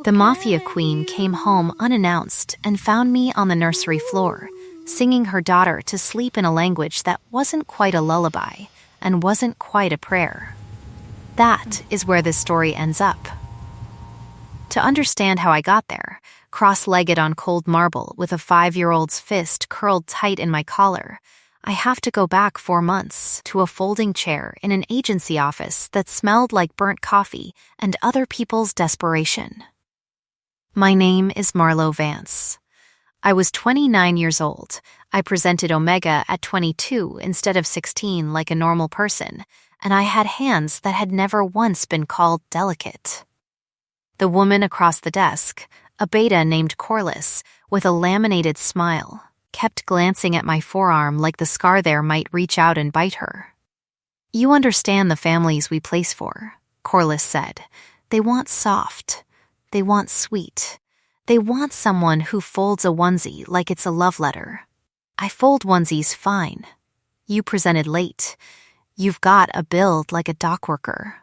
The Mafia queen came home unannounced and found me on the nursery floor, singing her daughter to sleep in a language that wasn't quite a lullaby and wasn't quite a prayer. That is where this story ends up. To understand how I got there, cross-legged on cold marble with a 5-year-old's fist curled tight in my collar, I have to go back 4 months to a folding chair in an agency office that smelled like burnt coffee and other people's desperation. My name is Marlo Vance. I was 29 years old. I presented Omega at 22 instead of 16 like a normal person, and I had hands that had never once been called delicate. The woman across the desk, a beta named Corliss, with a laminated smile, kept glancing at my forearm like the scar there might reach out and bite her. "You understand the families we place for," Corliss said. "They want soft. They want sweet. They want someone who folds a onesie like it's a love letter. I fold onesies fine. You presented late. You've got a build like a dock worker.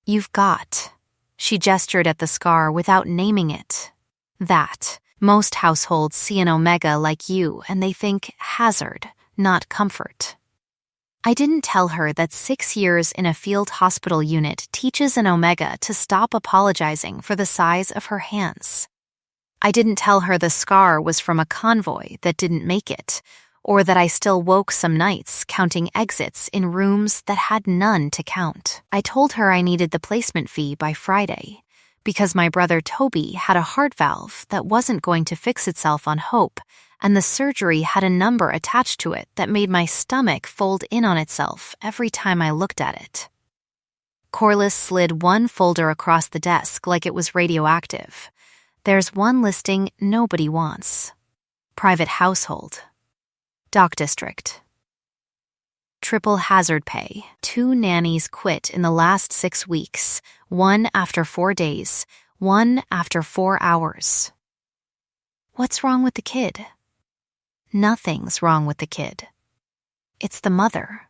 You've got..." She gestured at the scar without naming it. "That. Most households see an Omega like you and they think hazard, not comfort." I didn't tell her that 6 years in a field hospital unit teaches an Omega to stop apologizing for the size of her hands. I didn't tell her the scar was from a convoy that didn't make it, or that I still woke some nights counting exits in rooms that had none to count. I told her I needed the placement fee by Friday, because my brother Toby had a heart valve that wasn't going to fix itself on hope, and the surgery had a number attached to it that made my stomach fold in on itself every time I looked at it. Corliss slid one folder across the desk like it was radioactive. "There's one listing nobody wants. Private household. Dock district. Triple hazard pay. 2 nannies quit in the last 6 weeks, 1 after 4 days, 1 after 4 hours." What's wrong with the kid? Nothing's wrong with the kid. It's the mother.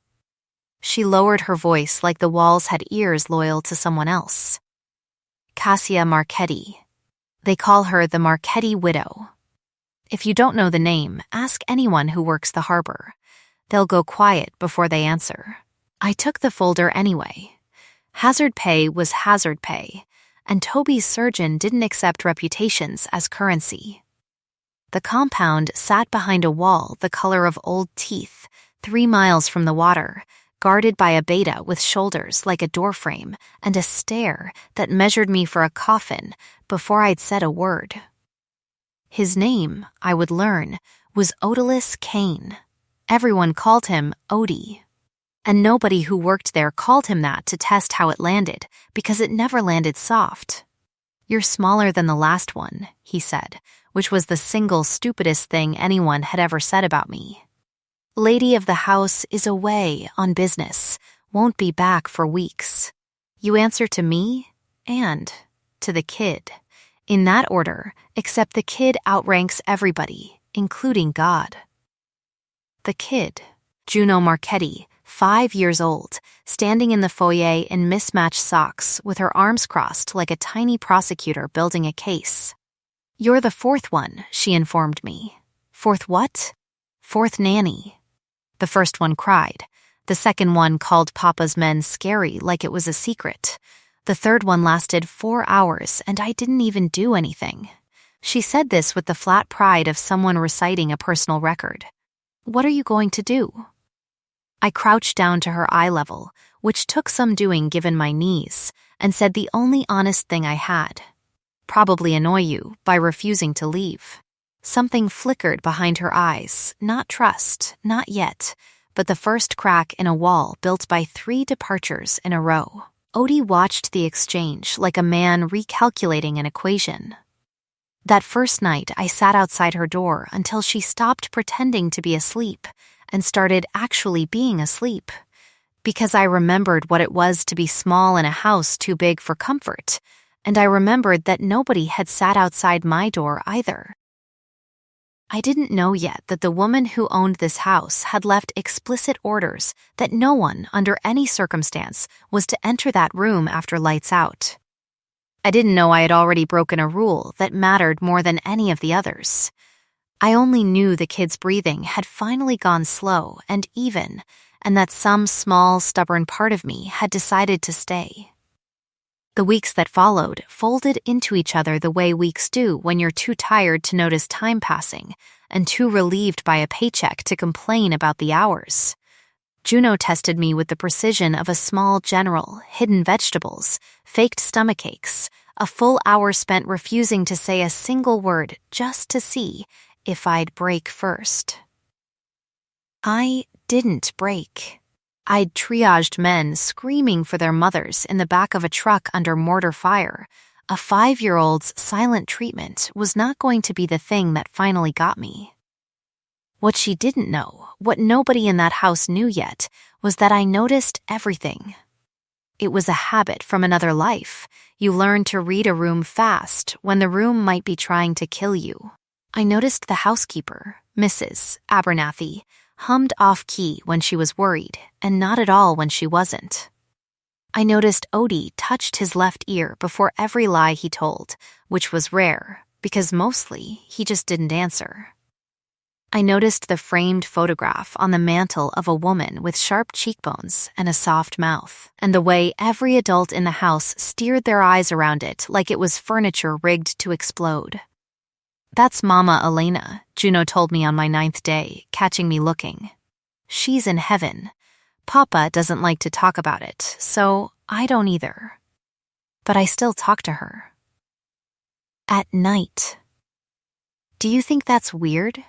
She lowered her voice like the walls had ears loyal to someone else. Cassia Marchetti. They call her the Marchetti widow. If you don't know the name, ask anyone who works the harbor. They'll go quiet before they answer. I took the folder anyway. Hazard pay was hazard pay, and Toby's surgeon didn't accept reputations as currency. The compound sat behind a wall the color of old teeth, 3 miles from the water, guarded by a beta with shoulders like a doorframe and a stare that measured me for a coffin before I'd said a word. His name, I would learn, was Odalus Kane. Everyone called him Odie. And nobody who worked there called him that to test how it landed, because it never landed soft. "You're smaller than the last one," he said, which was the single stupidest thing anyone had ever said about me. "Lady of the house is away on business, won't be back for weeks. You answer to me and to the kid. In that order, except the kid outranks everybody, including God." The kid, Juno Marchetti, 5 years old, standing in the foyer in mismatched socks with her arms crossed like a tiny prosecutor building a case. "You're the 4th one," she informed me. "4th what?" "4th nanny." The first one cried. The second one called Papa's men scary like it was a secret. The third one lasted 4 hours and I didn't even do anything. She said this with the flat pride of someone reciting a personal record. "What are you going to do?" I crouched down to her eye level, which took some doing given my knees, and said the only honest thing I had. "Probably annoy you by refusing to leave." Something flickered behind her eyes, not trust, not yet, but the first crack in a wall built by 3 departures in a row. Odie watched the exchange like a man recalculating an equation. That first night, I sat outside her door until she stopped pretending to be asleep and started actually being asleep, because I remembered what it was to be small in a house too big for comfort, and I remembered that nobody had sat outside my door either. I didn't know yet that the woman who owned this house had left explicit orders that no one, under any circumstance, was to enter that room after lights out. I didn't know I had already broken a rule that mattered more than any of the others. I only knew the kids' breathing had finally gone slow and even, and that some small, stubborn part of me had decided to stay. The weeks that followed folded into each other the way weeks do when you're too tired to notice time passing and too relieved by a paycheck to complain about the hours. Juno tested me with the precision of a small general, hidden vegetables, faked stomach aches, a full hour spent refusing to say a single word just to see if I'd break first. I didn't break. I'd triaged men screaming for their mothers in the back of a truck under mortar fire. A 5-year-old's silent treatment was not going to be the thing that finally got me. What she didn't know, what nobody in that house knew yet, was that I noticed everything. It was a habit from another life. You learn to read a room fast when the room might be trying to kill you. I noticed the housekeeper, Mrs. Abernathy, hummed off-key when she was worried, and not at all when she wasn't. I noticed Odie touched his left ear before every lie he told, which was rare, because mostly he just didn't answer. I noticed the framed photograph on the mantel of a woman with sharp cheekbones and a soft mouth, and the way every adult in the house steered their eyes around it like it was furniture rigged to explode. "That's Mama Elena," Juno told me on my 9th day, catching me looking. "She's in heaven. Papa doesn't like to talk about it, so I don't either. But I still talk to her. At night. Do you think that's weird?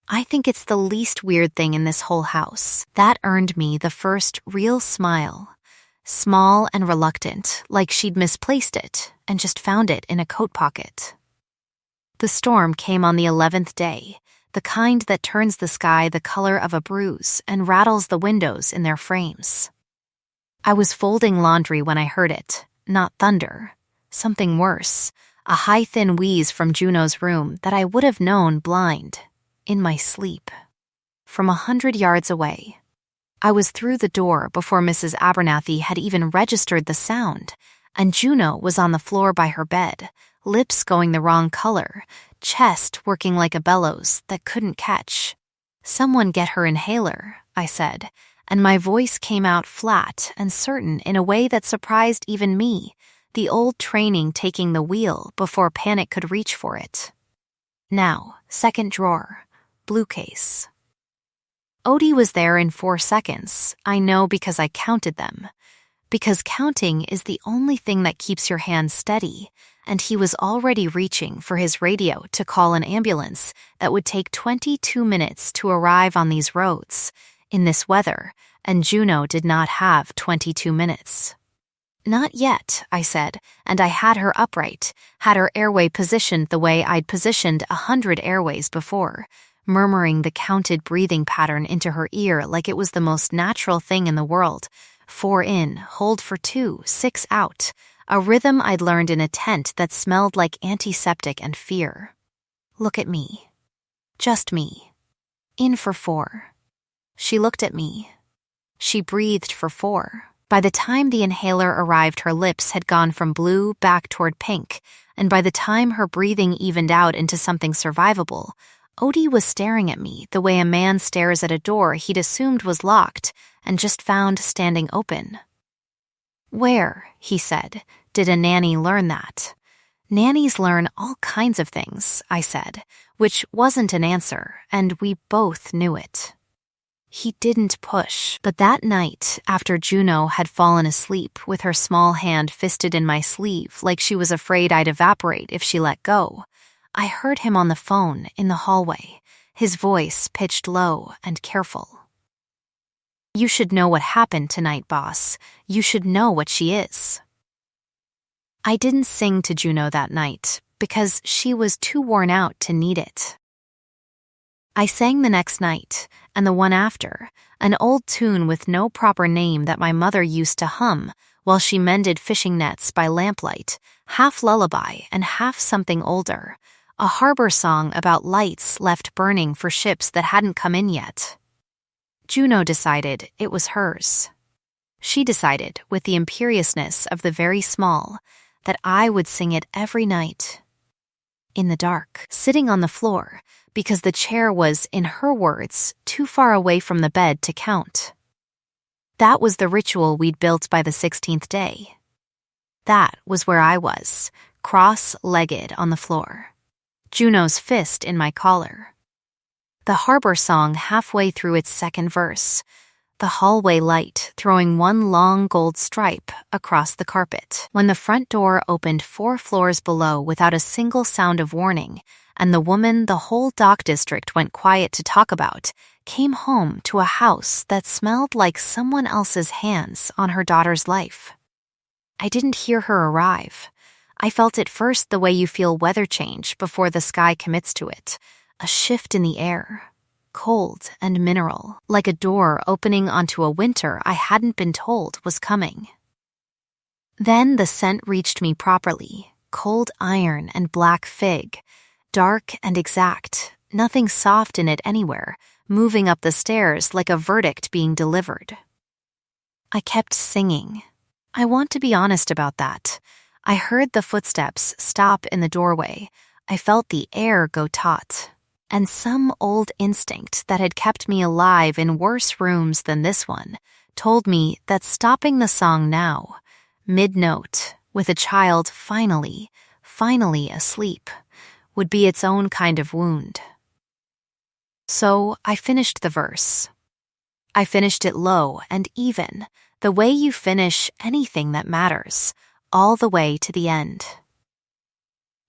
I think it's the least weird thing in this whole house. That earned me the first real smile. Small and reluctant, like she'd misplaced it and just found it in a coat pocket. The storm came on the 11th day, the kind that turns the sky the color of a bruise and rattles the windows in their frames. I was folding laundry when I heard it, not thunder, something worse, a high thin wheeze from Juno's room that I would have known blind, in my sleep, from 100 yards away. I was through the door before Mrs. Abernathy had even registered the sound, and Juno was on the floor by her bed, lips going the wrong color, chest working like a bellows that couldn't catch. "Someone get her inhaler," I said, and my voice came out flat and certain in a way that surprised even me, the old training taking the wheel before panic could reach for it. "Now, second drawer, blue case." Odie was there in 4 seconds. I know because I counted them. Because counting is the only thing that keeps your hands steady, and he was already reaching for his radio to call an ambulance that would take 22 minutes to arrive on these roads, in this weather, and Juno did not have 22 minutes. "Not yet," I said, and I had her upright, had her airway positioned the way I'd positioned 100 airways before, murmuring the counted breathing pattern into her ear like it was the most natural thing in the world. 4 in, hold for 2, 6 out, a rhythm I'd learned in a tent that smelled like antiseptic and fear. "Look at me. Just me. In for 4. She looked at me. She breathed for 4. By the time the inhaler arrived, her lips had gone from blue back toward pink, and by the time her breathing evened out into something survivable, Odie was staring at me the way a man stares at a door he'd assumed was locked and just found standing open. "Where," he said, "did a nanny learn that?" "Nannies learn all kinds of things," I said, which wasn't an answer, and we both knew it. He didn't push, but that night, after Juno had fallen asleep with her small hand fisted in my sleeve like she was afraid I'd evaporate if she let go, I heard him on the phone in the hallway, his voice pitched low and careful. "You should know what happened tonight, boss. You should know what she is." I didn't sing to Juno that night because she was too worn out to need it. I sang the next night, and the one after, an old tune with no proper name that my mother used to hum while she mended fishing nets by lamplight, half lullaby and half something older, a harbor song about lights left burning for ships that hadn't come in yet. Juno decided it was hers. She decided, with the imperiousness of the very small, that I would sing it every night. In the dark, sitting on the floor, because the chair was, in her words, too far away from the bed to count. That was the ritual we'd built by the 16th day. That was where I was, cross-legged on the floor, Juno's fist in my collar. The harbor song halfway through its second verse, the hallway light throwing one long gold stripe across the carpet, when the front door opened 4 floors below without a single sound of warning, and the woman the whole dock district went quiet to talk about came home to a house that smelled like someone else's hands on her daughter's life. I didn't hear her arrive. I felt it first the way you feel weather change before the sky commits to it, a shift in the air. Cold and mineral, like a door opening onto a winter I hadn't been told was coming. Then the scent reached me properly, cold iron and black fig, dark and exact, nothing soft in it anywhere, moving up the stairs like a verdict being delivered. I kept singing. I want to be honest about that. I heard the footsteps stop in the doorway. I felt the air go taut. And some old instinct that had kept me alive in worse rooms than this one told me that stopping the song now, mid-note, with a child finally asleep, would be its own kind of wound. So I finished the verse. I finished it low and even, the way you finish anything that matters, all the way to the end.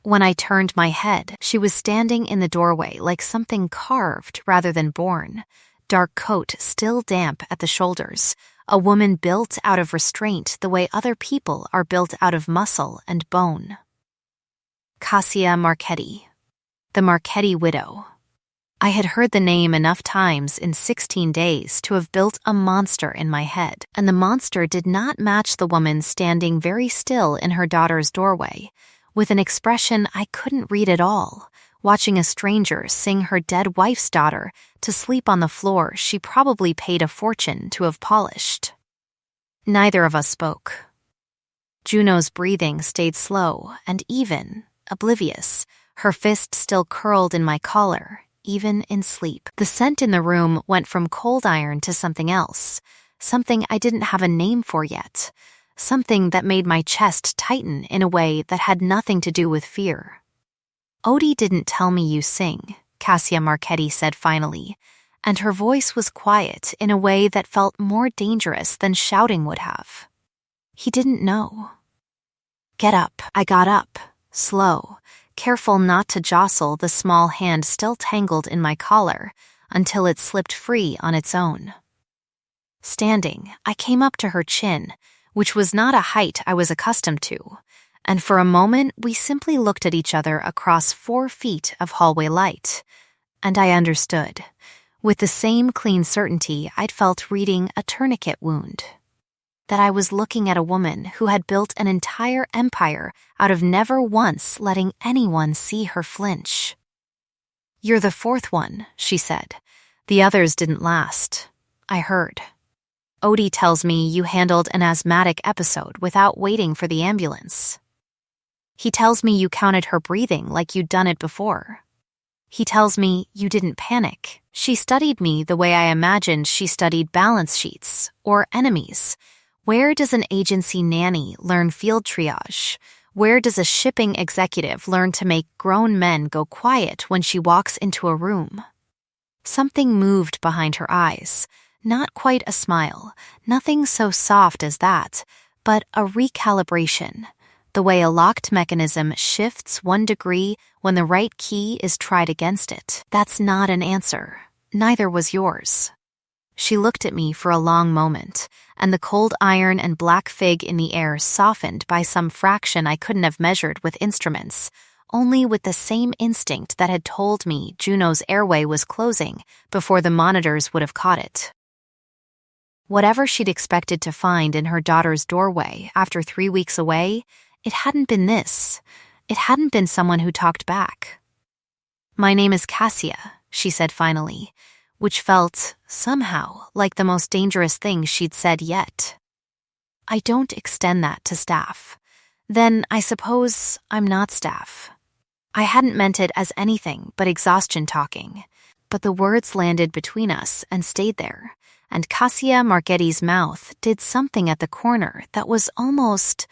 When I turned my head, she was standing in the doorway like something carved rather than born, dark coat still damp at the shoulders, a woman built out of restraint the way other people are built out of muscle and bone. Cassia Marchetti, the Marchetti widow. I had heard the name enough times in 16 days to have built a monster in my head, and the monster did not match the woman standing very still in her daughter's doorway, with an expression I couldn't read at all, watching a stranger sing her dead wife's daughter to sleep on the floor she probably paid a fortune to have polished. Neither of us spoke. Juno's breathing stayed slow and even, oblivious, her fist still curled in my collar, even in sleep. The scent in the room went from cold iron to something else, something I didn't have a name for yet, something that made my chest tighten in a way that had nothing to do with fear. "Odie didn't tell me you sing," Cassia Marchetti said finally, and her voice was quiet in a way that felt more dangerous than shouting would have. "He didn't know." "Get up." I got up, slow, careful not to jostle the small hand still tangled in my collar until it slipped free on its own. Standing, I came up to her chin, which was not a height I was accustomed to, and for a moment we simply looked at each other across 4 feet of hallway light, and I understood, with the same clean certainty I'd felt reading a tourniquet wound, that I was looking at a woman who had built an entire empire out of never once letting anyone see her flinch. "You're the 4th one," she said. "The others didn't last. I heard. Odie tells me you handled an asthmatic episode without waiting for the ambulance. He tells me you counted her breathing like you'd done it before. He tells me you didn't panic. She studied me the way I imagined she studied balance sheets or enemies. Where does an agency nanny learn field triage? Where does a shipping executive learn to make grown men go quiet when she walks into a room?" Something moved behind her eyes. Not quite a smile, nothing so soft as that, but a recalibration, the way a locked mechanism shifts 1 degree when the right key is tried against it. "That's not an answer. Neither was yours." She looked at me for a long moment, and the cold iron and black fig in the air softened by some fraction I couldn't have measured with instruments, only with the same instinct that had told me Juno's airway was closing before the monitors would have caught it. Whatever she'd expected to find in her daughter's doorway after 3 weeks away, it hadn't been this. It hadn't been someone who talked back. "My name is Cassia," she said finally, which felt, somehow, like the most dangerous thing she'd said yet. I don't extend that to staff. Then I suppose I'm not staff. I hadn't meant it as anything but exhaustion talking, but the words landed between us and stayed there, and Cassia Marchetti's mouth did something at the corner that was almost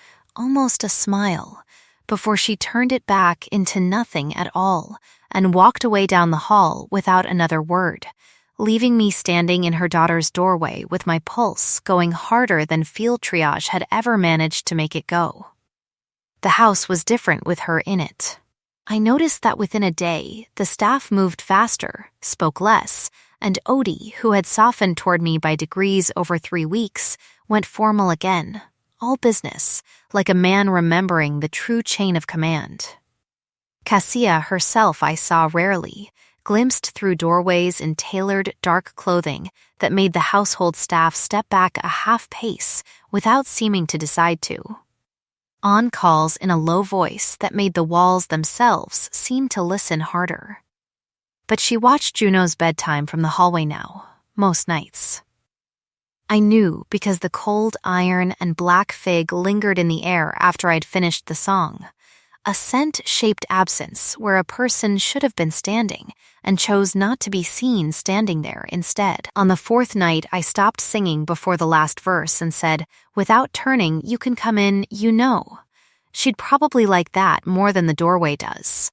a smile, before she turned it back into nothing at all and walked away down the hall without another word, leaving me standing in her daughter's doorway with my pulse going harder than field triage had ever managed to make it go. The house was different with her in it. I noticed that within a day, the staff moved faster, spoke less, and Odie, who had softened toward me by degrees over 3 weeks, went formal again, all business, like a man remembering the true chain of command. Cassia herself I saw rarely, glimpsed through doorways in tailored, dark clothing that made the household staff step back a half pace without seeming to decide to. On calls in a low voice that made the walls themselves seem to listen harder. But she watched Juno's bedtime from the hallway now, most nights. I knew because the cold iron and black fig lingered in the air after I'd finished the song, a scent-shaped absence where a person should have been standing and chose not to be seen standing there instead. On the 4th night, I stopped singing before the last verse and said, "Without turning, you can come in, you know." She'd probably like that more than the doorway does.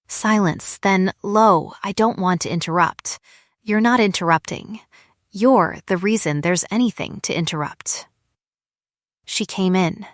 Silence, then, "Lo, I don't want to interrupt." "You're not interrupting. You're the reason there's anything to interrupt." She came in.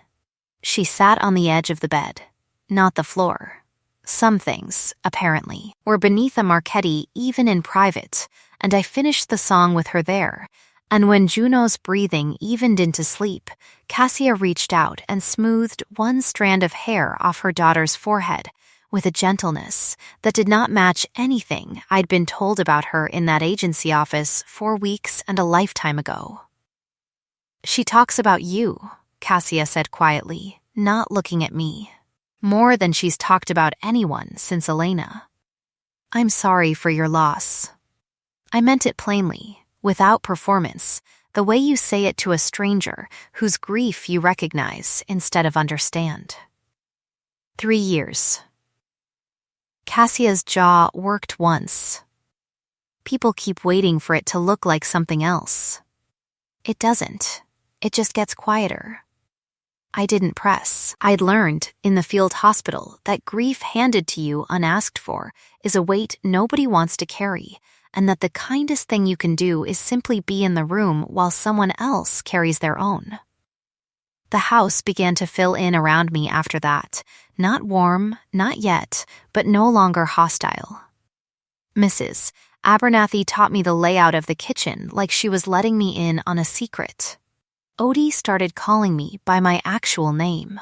She sat on the edge of the bed, not the floor. Some things, apparently, were beneath a Marchetti even in private, and I finished the song with her there, and when Juno's breathing evened into sleep, Cassia reached out and smoothed one strand of hair off her daughter's forehead with a gentleness that did not match anything I'd been told about her in that agency office 4 weeks and a lifetime ago. "She talks about you," Cassia said quietly, not looking at me. "More than she's talked about anyone since Elena. I'm sorry for your loss." I meant it plainly, without performance, the way you say it to a stranger whose grief you recognize instead of understand. 3 years. Cassia's jaw worked once. People keep waiting for it to look like something else. It doesn't. It just gets quieter. I didn't press. I'd learned in the field hospital that grief handed to you unasked for is a weight nobody wants to carry, and that the kindest thing you can do is simply be in the room while someone else carries their own. The house began to fill in around me after that, not warm, not yet, but no longer hostile. Mrs. Abernathy taught me the layout of the kitchen like she was letting me in on a secret. Odie started calling me by my actual name.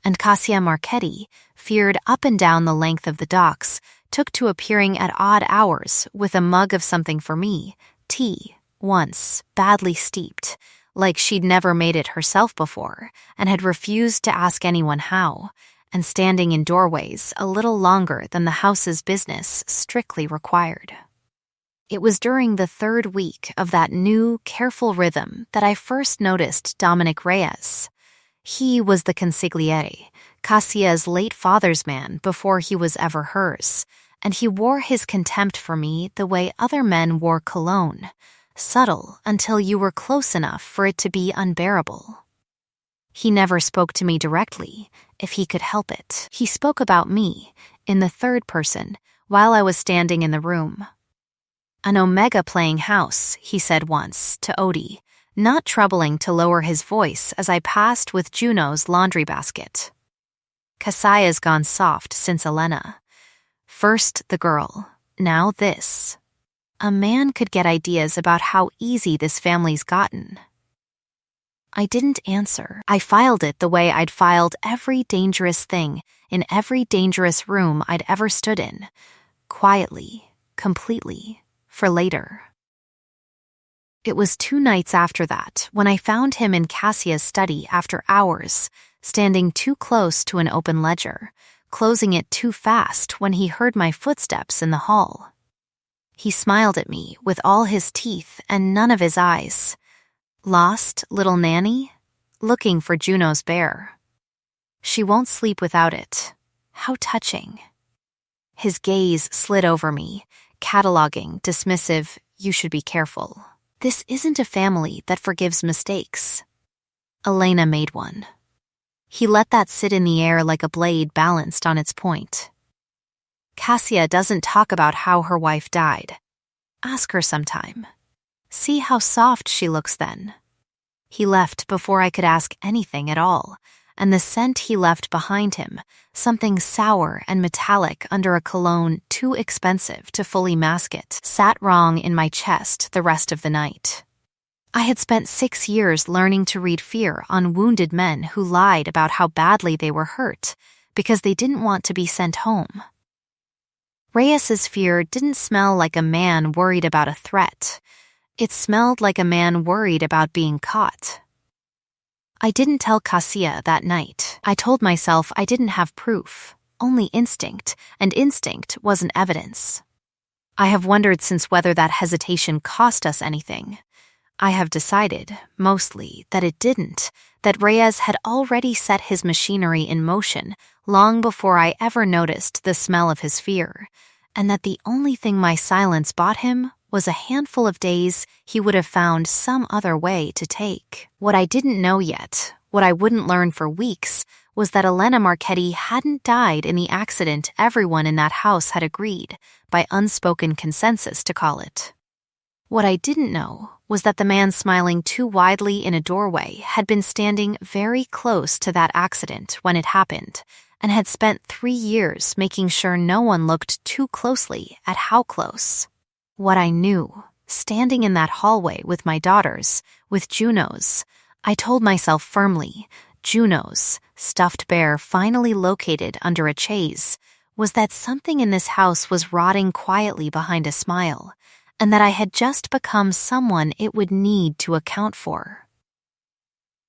And Cassia Marchetti, feared up and down the length of the docks, took to appearing at odd hours with a mug of something for me, tea, once, badly steeped, like she'd never made it herself before and had refused to ask anyone how, and standing in doorways a little longer than the house's business strictly required. It was during the 3rd week of that new, careful rhythm that I first noticed Dominic Reyes. He was the consigliere, Cassia's late father's man before he was ever hers, and he wore his contempt for me the way other men wore cologne, subtle until you were close enough for it to be unbearable. He never spoke to me directly, if he could help it. He spoke about me, in the 3rd person, while I was standing in the room. "An omega-playing house," he said once, to Odie, not troubling to lower his voice as I passed with Juno's laundry basket. Cassia's gone soft since Elena. First the girl, now this. A man could get ideas about how easy this family's gotten. I didn't answer. I filed it the way I'd filed every dangerous thing in every dangerous room I'd ever stood in, quietly, completely, for later. It was 2 nights after that when I found him in Cassia's study after hours, standing too close to an open ledger, closing it too fast when he heard my footsteps in the hall. He smiled at me with all his teeth and none of his eyes. Lost, little nanny? Looking for Juno's bear. She won't sleep without it. How touching. His gaze slid over me, cataloging, dismissive, you should be careful. This isn't a family that forgives mistakes. Elena made one. He let that sit in the air like a blade balanced on its point. Cassia doesn't talk about how her wife died. Ask her sometime. See how soft she looks then. He left before I could ask anything at all, and the scent he left behind him, something sour and metallic under a cologne too expensive to fully mask it, sat wrong in my chest the rest of the night. I had spent 6 years learning to read fear on wounded men who lied about how badly they were hurt because they didn't want to be sent home. Reyes's fear didn't smell like a man worried about a threat. It smelled like a man worried about being caught. I didn't tell Cassia that night. I told myself I didn't have proof, only instinct, and instinct wasn't evidence. I have wondered since whether that hesitation cost us anything. I have decided, mostly, that it didn't, that Reyes had already set his machinery in motion long before I ever noticed the smell of his fear, and that the only thing my silence bought him was a handful of days he would have found some other way to take. What I didn't know yet, what I wouldn't learn for weeks, was that Elena Marchetti hadn't died in the accident everyone in that house had agreed, by unspoken consensus to call it. What I didn't know was that the man smiling too widely in a doorway had been standing very close to that accident when it happened, and had spent 3 years making sure no one looked too closely at how close. What I knew, standing in that hallway with my daughters, with Juno's, I told myself firmly, Juno's, stuffed bear finally located under a chaise, was that something in this house was rotting quietly behind a smile, and that I had just become someone it would need to account for.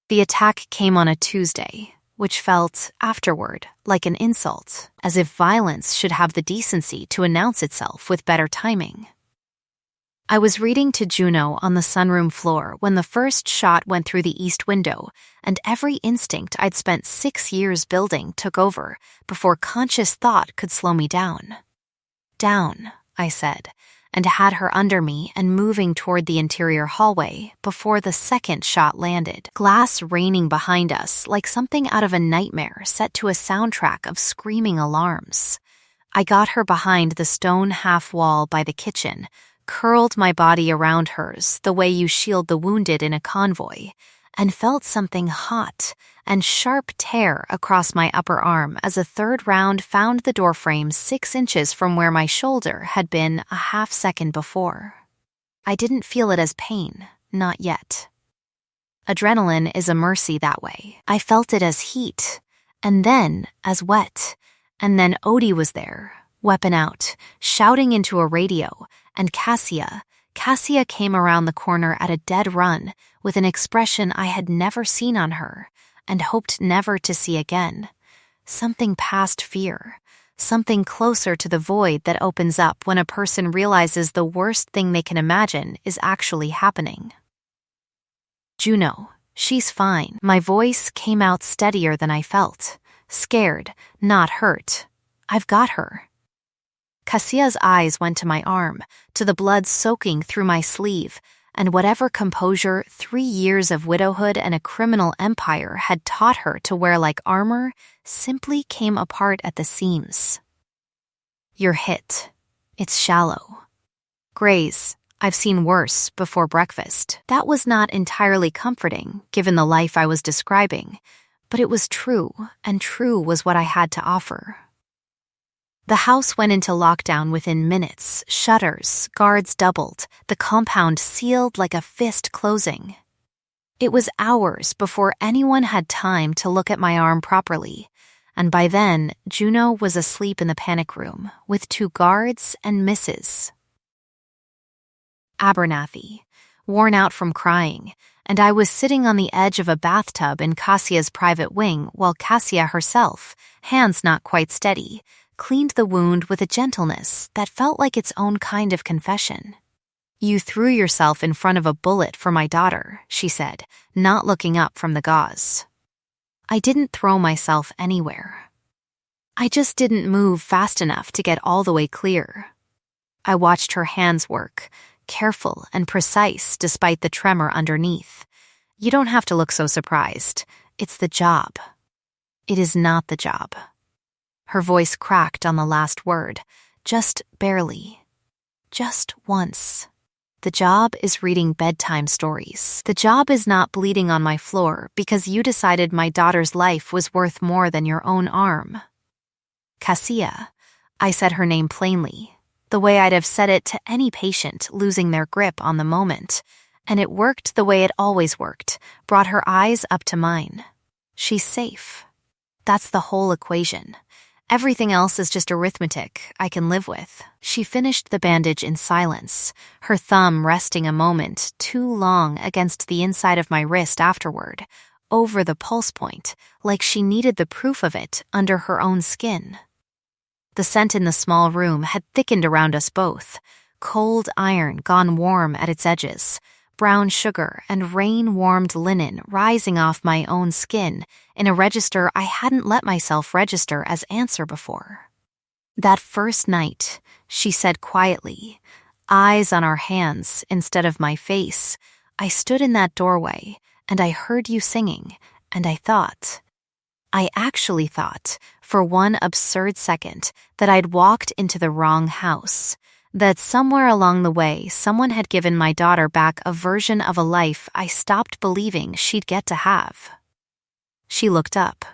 The attack came on a Tuesday, which felt, afterward, like an insult, as if violence should have the decency to announce itself with better timing. I was reading to Juno on the sunroom floor when the first shot went through the east window, and every instinct I'd spent 6 years building took over before conscious thought could slow me down. Down, I said, and had her under me and moving toward the interior hallway before the second shot landed, glass raining behind us like something out of a nightmare set to a soundtrack of screaming alarms. I got her behind the stone half wall by the kitchen, curled my body around hers the way you shield the wounded in a convoy, and felt something hot and sharp tear across my upper arm as a third round found the doorframe 6 inches from where my shoulder had been a half second before. I didn't feel it as pain, not yet. Adrenaline is a mercy that way. I felt it as heat, and then as wet, and then Odie was there, weapon out, shouting into a radio, and Cassia came around the corner at a dead run with an expression I had never seen on her and hoped never to see again. Something past fear, something closer to the void that opens up when a person realizes the worst thing they can imagine is actually happening. Juno, she's fine. My voice came out steadier than I felt. Scared, not hurt. I've got her. Cassia's eyes went to my arm, to the blood soaking through my sleeve, and whatever composure 3 years of widowhood and a criminal empire had taught her to wear like armor simply came apart at the seams. You're hit. It's shallow. Graze, I've seen worse before breakfast. That was not entirely comforting, given the life I was describing, but it was true, and true was what I had to offer. The house went into lockdown within minutes, shutters, guards doubled, the compound sealed like a fist closing. It was hours before anyone had time to look at my arm properly, and by then, Juno was asleep in the panic room, with 2 guards and misses. Abernathy, worn out from crying, and I was sitting on the edge of a bathtub in Cassia's private wing while Cassia herself, hands not quite steady, cleaned the wound with a gentleness that felt like its own kind of confession. You threw yourself in front of a bullet for my daughter, she said, not looking up from the gauze. I didn't throw myself anywhere. I just didn't move fast enough to get all the way clear. I watched her hands work, careful and precise despite the tremor underneath. You don't have to look so surprised. It's the job. It is not the job. Her voice cracked on the last word, just barely. Just once. The job is reading bedtime stories. The job is not bleeding on my floor because you decided my daughter's life was worth more than your own arm. Cassia, I said her name plainly, the way I'd have said it to any patient losing their grip on the moment, and it worked the way it always worked, brought her eyes up to mine. She's safe. That's the whole equation. Everything else is just arithmetic I can live with. She finished the bandage in silence, her thumb resting a moment too long against the inside of my wrist afterward, over the pulse point, like she needed the proof of it under her own skin. The scent in the small room had thickened around us both, cold iron gone warm at its edges, brown sugar and rain-warmed linen rising off my own skin in a register I hadn't let myself register as answer before. That first night, she said quietly, eyes on our hands instead of my face, I stood in that doorway and I heard you singing, and I actually thought, for one absurd second, that I'd walked into the wrong house, that somewhere along the way someone had given my daughter back a version of a life I stopped believing she'd get to have. She looked up.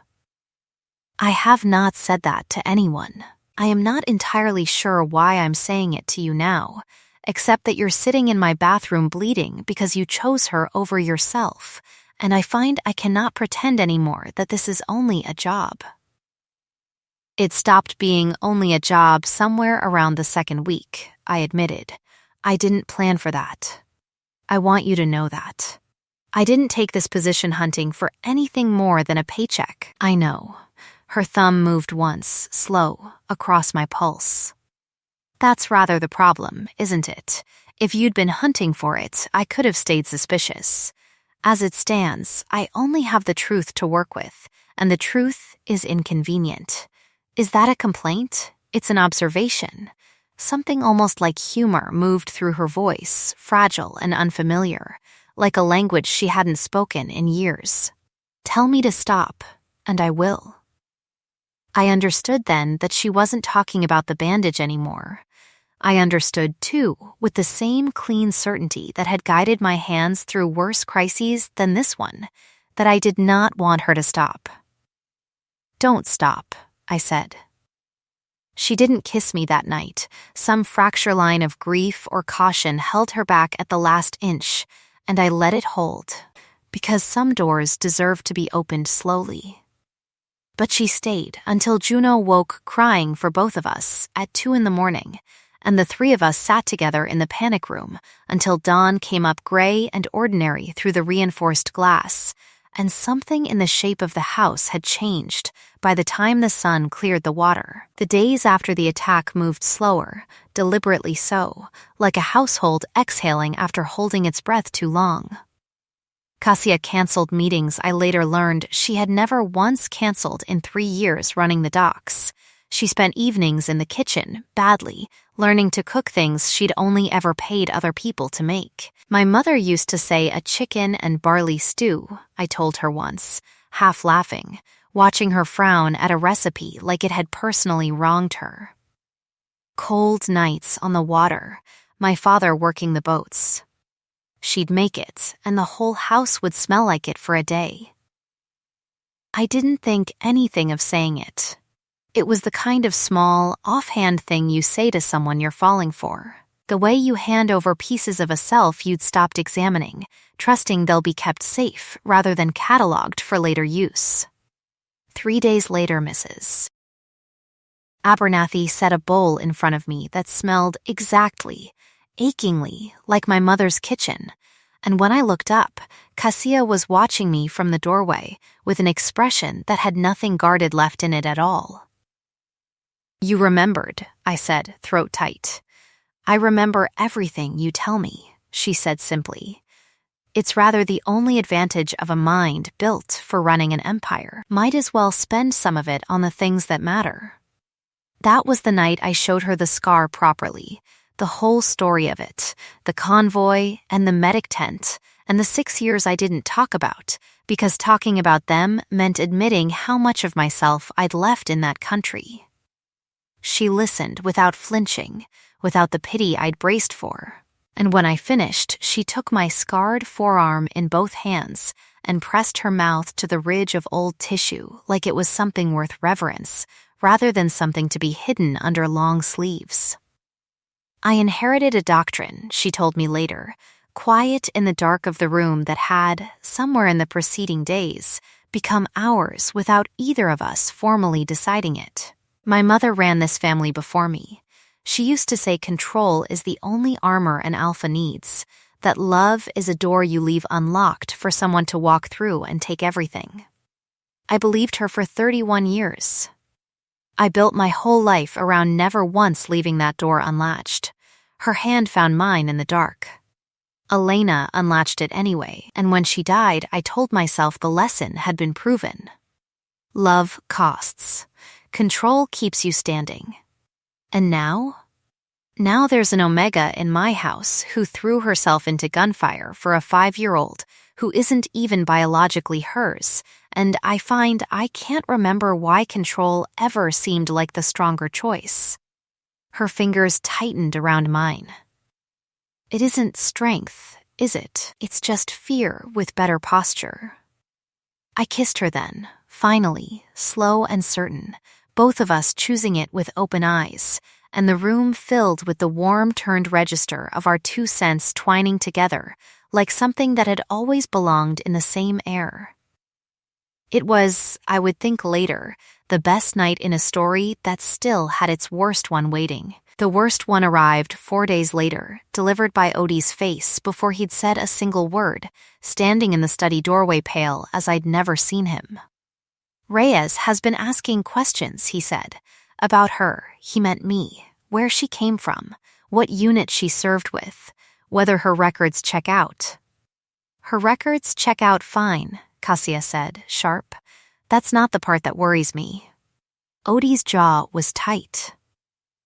I have not said that to anyone. I am not entirely sure why I'm saying it to you now, except that you're sitting in my bathroom bleeding because you chose her over yourself, and I find I cannot pretend anymore that this is only a job. It stopped being only a job somewhere around the second week, I admitted. I didn't plan for that. I want you to know that. I didn't take this position hunting for anything more than a paycheck. I know. Her thumb moved once, slow, across my pulse. That's rather the problem, isn't it? If you'd been hunting for it, I could have stayed suspicious. As it stands, I only have the truth to work with, and the truth is inconvenient. Is that a complaint? It's an observation. Something almost like humor moved through her voice, fragile and unfamiliar, like a language she hadn't spoken in years. Tell me to stop, and I will. I understood then that she wasn't talking about the bandage anymore. I understood, too, with the same clean certainty that had guided my hands through worse crises than this one, that I did not want her to stop. Don't stop, I said. She didn't kiss me that night. Some fracture line of grief or caution held her back at the last inch, and I let it hold, because some doors deserve to be opened slowly. But she stayed until Juno woke crying for both of us at 2 a.m, and the three of us sat together in the panic room until dawn came up gray and ordinary through the reinforced glass, and something in the shape of the house had changed by the time the sun cleared the water. The days after the attack moved slower, deliberately so, like a household exhaling after holding its breath too long. Cassia canceled meetings I later learned she had never once canceled in 3 years running the docks. She spent evenings in the kitchen, badly, learning to cook things she'd only ever paid other people to make. My mother used to say a chicken and barley stew, I told her once, half laughing, watching her frown at a recipe like it had personally wronged her. Cold nights on the water, my father working the boats. She'd make it, and the whole house would smell like it for a day. I didn't think anything of saying it. It was the kind of small, offhand thing you say to someone you're falling for. The way you hand over pieces of a self you'd stopped examining, trusting they'll be kept safe rather than cataloged for later use. 3 days later, Mrs. Abernathy set a bowl in front of me that smelled exactly, achingly, like my mother's kitchen, and when I looked up, Cassia was watching me from the doorway with an expression that had nothing guarded left in it at all. You remembered, I said, throat tight. I remember everything you tell me, she said simply. It's rather the only advantage of a mind built for running an empire. Might as well spend some of it on the things that matter. That was the night I showed her the scar properly, the whole story of it, the convoy and the medic tent, and the 6 years I didn't talk about, because talking about them meant admitting how much of myself I'd left in that country. She listened without flinching, without the pity I'd braced for. And when I finished, she took my scarred forearm in both hands and pressed her mouth to the ridge of old tissue like it was something worth reverence, rather than something to be hidden under long sleeves. I inherited a doctrine, she told me later, quiet in the dark of the room that had, somewhere in the preceding days, become ours without either of us formally deciding it. My mother ran this family before me. She used to say control is the only armor an alpha needs, that love is a door you leave unlocked for someone to walk through and take everything. I believed her for 31 years. I built my whole life around never once leaving that door unlatched. Her hand found mine in the dark. Elena unlatched it anyway, and when she died, I told myself the lesson had been proven. Love costs. Control keeps you standing. And now? Now there's an Omega in my house who threw herself into gunfire for a 5-year-old who isn't even biologically hers, and I find I can't remember why control ever seemed like the stronger choice. Her fingers tightened around mine. It isn't strength, is it? It's just fear with better posture. I kissed her then, finally, slow and certain, both of us choosing it with open eyes, and the room filled with the warm-turned register of our 2 cents twining together, like something that had always belonged in the same air. It was, I would think later, the best night in a story that still had its worst one waiting. The worst one arrived 4 days later, delivered by Odie's face before he'd said a single word, standing in the study doorway pale as I'd never seen him. Reyes has been asking questions, he said. About her, he meant me, where she came from, what unit she served with, whether her records check out. Her records check out fine, Cassia said, sharp. That's not the part that worries me. Odie's jaw was tight.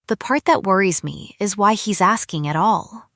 The part that worries me is why he's asking at all.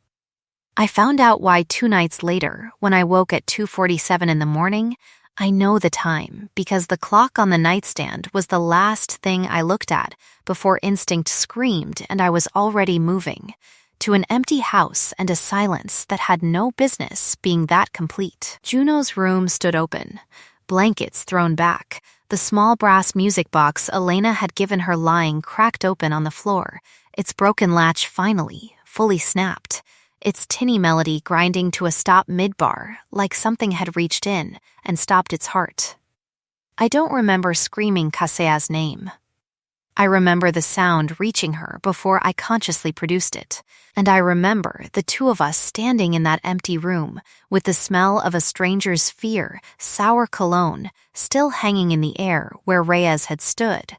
I found out why 2 nights later, when I woke at 2:47 in the morning. I know the time because the clock on the nightstand was the last thing I looked at before instinct screamed and I was already moving to an empty house and a silence that had no business being that complete. Juno's room stood open, blankets thrown back, the small brass music box Elena had given her lying cracked open on the floor, its broken latch finally, fully snapped. Its tinny melody grinding to a stop mid-bar, like something had reached in and stopped its heart. I don't remember screaming Cassia's name. I remember the sound reaching her before I consciously produced it, and I remember the 2 of us standing in that empty room with the smell of a stranger's fear, sour cologne, still hanging in the air where Reyes had stood,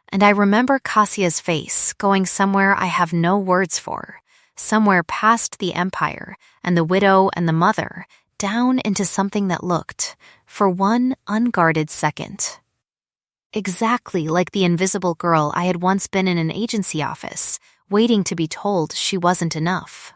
and I remember Cassia's face going somewhere I have no words for, somewhere past the empire and the widow and the mother, down into something that looked, for one unguarded second, exactly like the invisible girl I had once been in an agency office, waiting to be told she wasn't enough.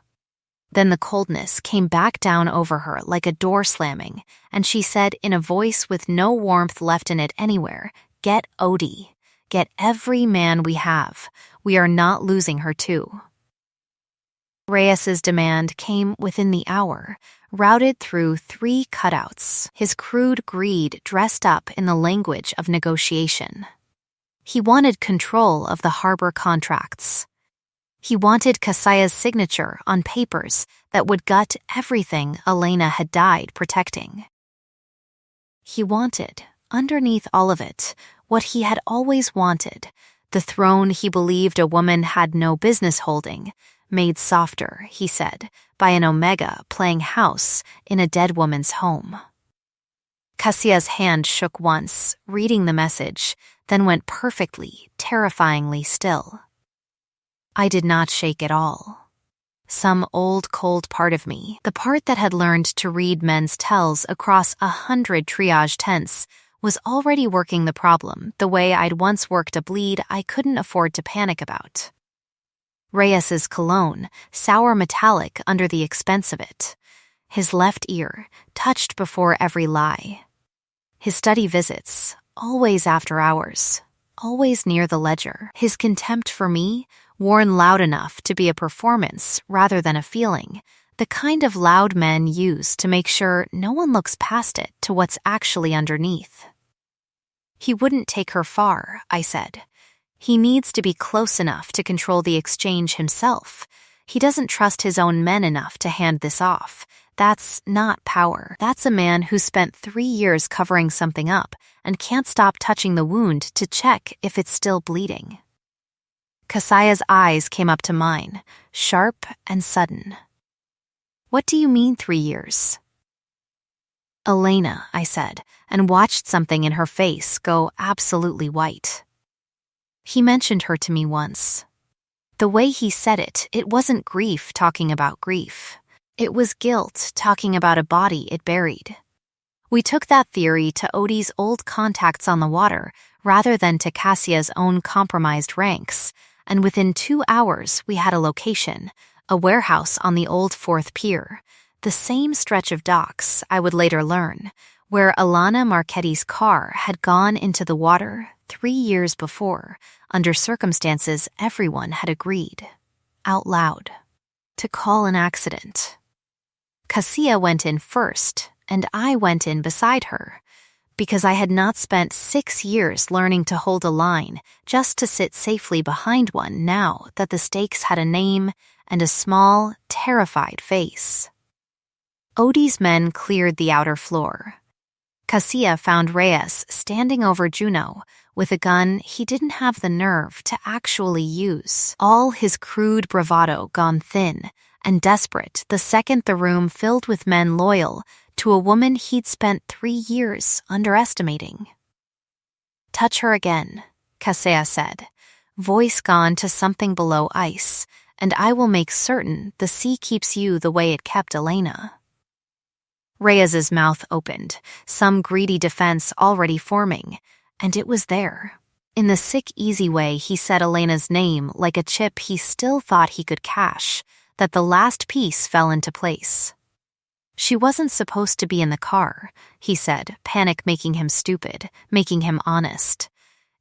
Then the coldness came back down over her like a door slamming, and she said in a voice with no warmth left in it anywhere, "Get Odie. Get every man we have. We are not losing her too." Reyes's demand came within the hour, routed through 3 cutouts, his crude greed dressed up in the language of negotiation. He wanted control of the harbor contracts. He wanted Cassia's signature on papers that would gut everything Elena had died protecting. He wanted, underneath all of it, what he had always wanted, the throne he believed a woman had no business holding, made softer, he said, by an Omega playing house in a dead woman's home. Cassia's hand shook once, reading the message, then went perfectly, terrifyingly still. I did not shake at all. Some old, cold part of me, the part that had learned to read men's tells across 100 triage tents, was already working the problem the way I'd once worked a bleed I couldn't afford to panic about. Reyes's cologne, sour metallic under the expense of it. His left ear, touched before every lie. His study visits, always after hours, always near the ledger. His contempt for me, worn loud enough to be a performance rather than a feeling, the kind of loud men use to make sure no one looks past it to what's actually underneath. He wouldn't take her far, I said. He needs to be close enough to control the exchange himself. He doesn't trust his own men enough to hand this off. That's not power. That's a man who spent 3 years covering something up and can't stop touching the wound to check if it's still bleeding. Kasaya's eyes came up to mine, sharp and sudden. What do you mean 3 years? Elena, I said, and watched something in her face go absolutely white. He mentioned her to me once. The way he said it, it wasn't grief talking about grief. It was guilt talking about a body it buried. We took that theory to Odie's old contacts on the water rather than to Cassia's own compromised ranks, and within 2 hours we had a location, a warehouse on the old 4th Pier, the same stretch of docks, I would later learn, where Alana Marchetti's car had gone into the water 3 years before, under circumstances everyone had agreed, out loud, to call an accident. Cassia went in first, and I went in beside her, because I had not spent 6 years learning to hold a line just to sit safely behind one now that the stakes had a name and a small, terrified face. Odie's men cleared the outer floor. Cassia found Reyes standing over Juno with a gun he didn't have the nerve to actually use, all his crude bravado gone thin and desperate the second the room filled with men loyal to a woman he'd spent 3 years underestimating. Touch her again, Cassia said, voice gone to something below ice, and I will make certain the sea keeps you the way it kept Elena. Reyes's mouth opened, some greedy defense already forming, and it was there. In the sick, easy way he said Elena's name like a chip he still thought he could cash, that the last piece fell into place. She wasn't supposed to be in the car, he said, panic making him stupid, making him honest.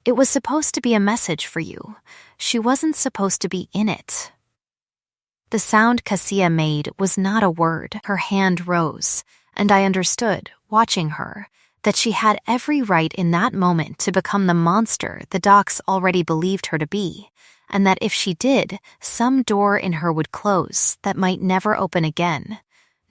It was supposed to be a message for you. She wasn't supposed to be in it. The sound Cassia made was not a word. Her hand rose, and I understood, watching her, that she had every right in that moment to become the monster the docs already believed her to be, and that if she did, some door in her would close that might never open again.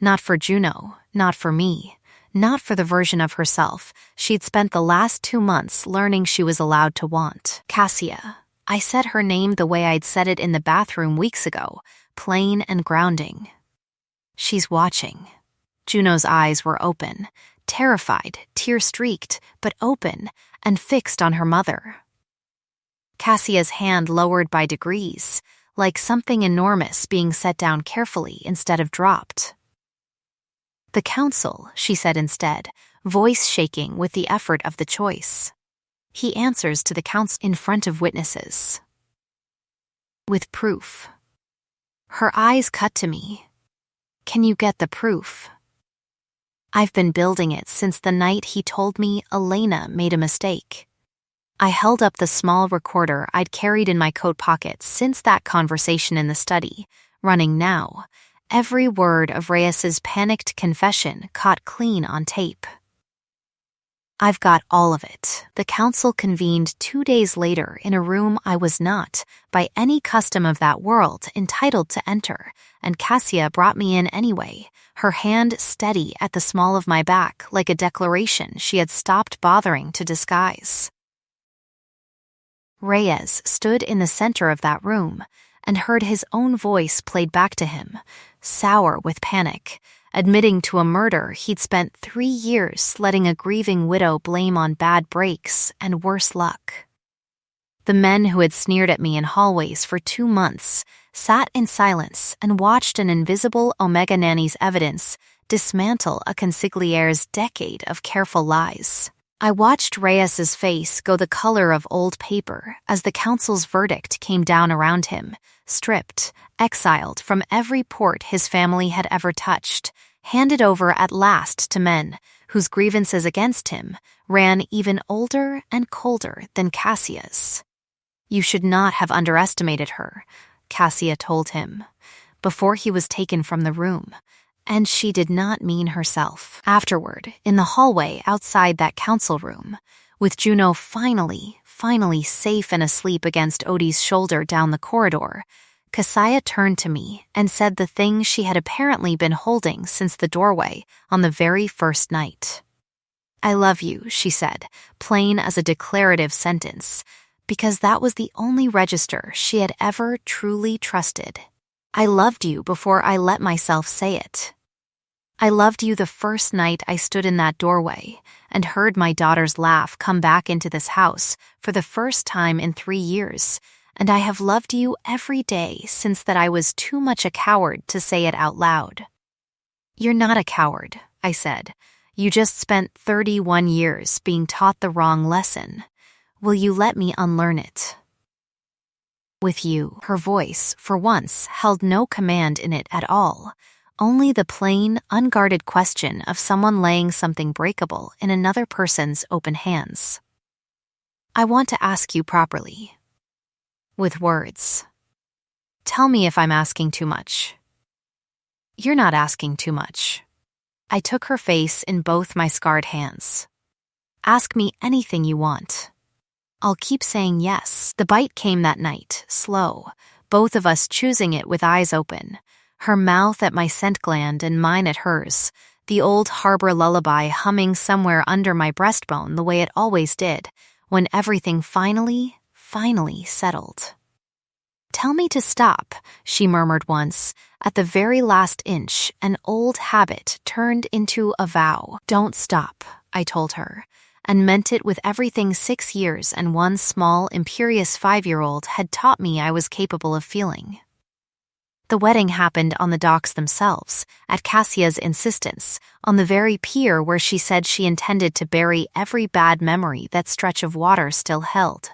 Not for Juno, not for me, not for the version of herself she'd spent the last 2 months learning she was allowed to want. Cassia. I said her name the way I'd said it in the bathroom weeks ago, plain and grounding. She's watching. Juno's eyes were open, terrified, tear-streaked, but open, and fixed on her mother. Cassia's hand lowered by degrees, like something enormous being set down carefully instead of dropped. The council, she said instead, voice shaking with the effort of the choice. He answers to the council in front of witnesses. With proof. Her eyes cut to me. Can you get the proof? I've been building it since the night he told me Elena made a mistake. I held up the small recorder I'd carried in my coat pocket since that conversation in the study, running now, every word of Reyes's panicked confession caught clean on tape. I've got all of it. The council convened 2 days later in a room I was not, by any custom of that world, entitled to enter, and Cassia brought me in anyway, her hand steady at the small of my back like a declaration she had stopped bothering to disguise. Reyes stood in the center of that room and heard his own voice played back to him, sour with panic, admitting to a murder he'd spent 3 years letting a grieving widow blame on bad breaks and worse luck. The men who had sneered at me in hallways for 2 months sat in silence and watched an invisible Omega nanny's evidence dismantle a consigliere's decade of careful lies. I watched Reyes's face go the color of old paper as the council's verdict came down around him, stripped, exiled from every port his family had ever touched, handed over at last to men whose grievances against him ran even older and colder than Cassia's. "You should not have underestimated her," Cassia told him, before he was taken from the room. And she did not mean herself. Afterward, in the hallway outside that council room, with Juno finally safe and asleep against Odie's shoulder down the corridor, Cassia turned to me and said the thing she had apparently been holding since the doorway on the very first night. "I love you," she said, plain as a declarative sentence, because that was the only register she had ever truly trusted. "I loved you before I let myself say it. I loved you the first night I stood in that doorway and heard my daughter's laugh come back into this house for the first time in 3 years, and I have loved you every day since that I was too much a coward to say it out loud." "You're not a coward," I said. "You just spent 31 years being taught the wrong lesson. Will you let me unlearn it?" "With you." Her voice, for once, held no command in it at all, only the plain, unguarded question of someone laying something breakable in another person's open hands. "I want to ask you properly. With words. Tell me if I'm asking too much." "You're not asking too much." I took her face in both my scarred hands. "Ask me anything you want. I'll keep saying yes." The bite came that night, slow, both of us choosing it with eyes open, her mouth at my scent gland and mine at hers, the old harbor lullaby humming somewhere under my breastbone the way it always did, when everything finally settled. "Tell me to stop," she murmured once. At the very last inch, an old habit turned into a vow. "Don't stop," I told her, and meant it with everything 6 years and one small, imperious 5-year-old had taught me I was capable of feeling. The wedding happened on the docks themselves, at Cassia's insistence, on the very pier where she said she intended to bury every bad memory that stretch of water still held.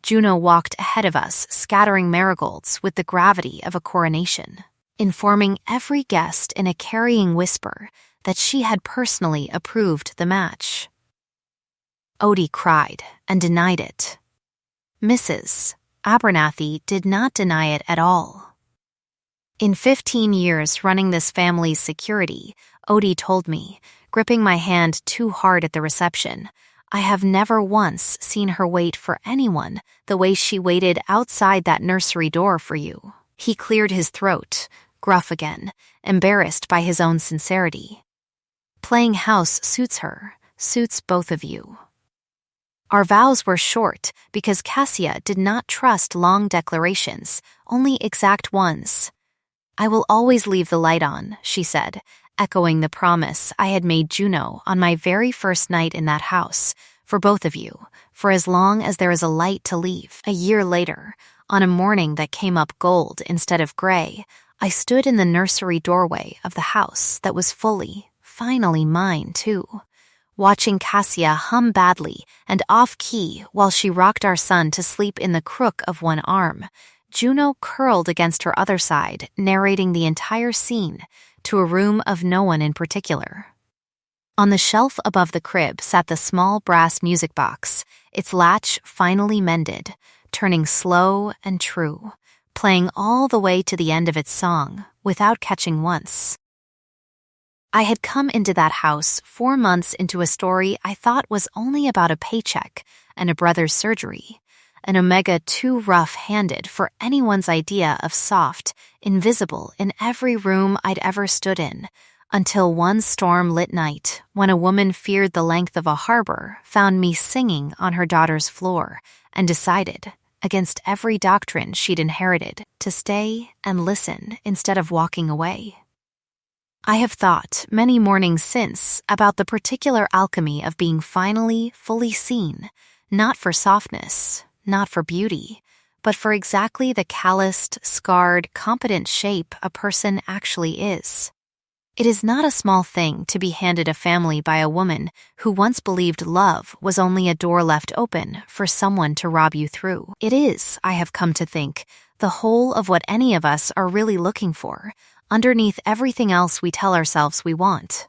Juno walked ahead of us, scattering marigolds with the gravity of a coronation, informing every guest in a carrying whisper that she had personally approved the match. Odie cried and denied it. Mrs. Abernathy did not deny it at all. In 15 years running this family's security, Odie told me, gripping my hand too hard at the reception, I have never once seen her wait for anyone the way she waited outside that nursery door for you. He cleared his throat, gruff again, embarrassed by his own sincerity. Playing house suits her, suits both of you. Our vows were short because Cassia did not trust long declarations, only exact ones. I will always leave the light on, she said, echoing the promise I had made Juno on my very first night in that house, for both of you, for as long as there is a light to leave. A year later, on a morning that came up gold instead of gray, I stood in the nursery doorway of the house that was finally mine too, watching Cassia hum badly and off-key while she rocked our son to sleep in the crook of one arm. Juno curled against her other side, narrating the entire scene to a room of no one in particular. On the shelf above the crib sat the small brass music box, its latch finally mended, turning slow and true, playing all the way to the end of its song, without catching once. I had come into that house 4 months into a story I thought was only about a paycheck and a brother's surgery, an omega too rough-handed for anyone's idea of soft, invisible in every room I'd ever stood in, until one storm-lit night when a woman feared the length of a harbor found me singing on her daughter's floor and decided, against every doctrine she'd inherited, to stay and listen instead of walking away. I have thought many mornings since about the particular alchemy of being finally fully seen, not for softness, not for beauty, but for exactly the calloused, scarred, competent shape a person actually is. It is not a small thing to be handed a family by a woman who once believed love was only a door left open for someone to rob you through. It is, I have come to think, the whole of what any of us are really looking for, underneath everything else we tell ourselves we want.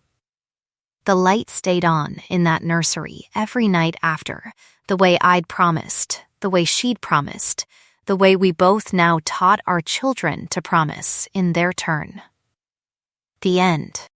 The light stayed on in that nursery every night after, the way I'd promised, the way she'd promised, the way we both now taught our children to promise in their turn. The end.